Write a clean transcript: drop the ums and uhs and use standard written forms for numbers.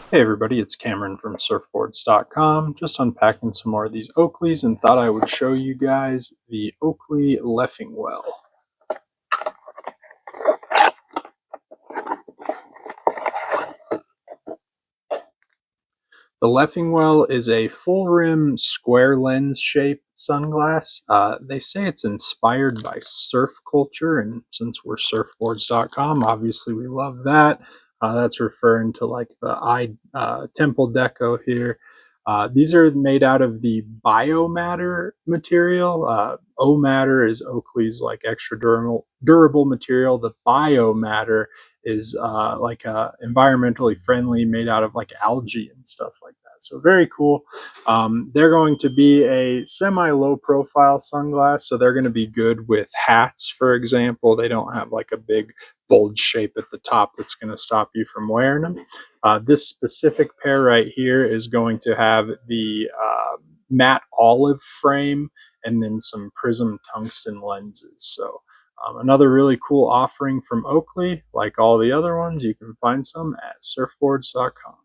Hey everybody, it's Cameron from Surfboards.com. Just unpacking some more of these Oakleys and thought I would show you guys the Oakley Leffingwell. The Leffingwell is a full rim square lens shape sunglass. They say it's inspired by surf culture, and since we're Surfboards.com, obviously we love that. That's referring to like the eye temple deco here. These are made out of the biomatter material. O matter is Oakley's like extra durable material. The biomatter is like environmentally friendly, made out of like algae and stuff like that. So very cool. They're going to be a semi-low profile sunglass, so they're going to be good with hats, for example. They don't have like a big bulge shape at the top that's going to stop you from wearing them. This specific pair right here is going to have the matte olive frame and then some prism tungsten lenses. So another really cool offering from Oakley. Like all the other ones, you can find some at surfboards.com.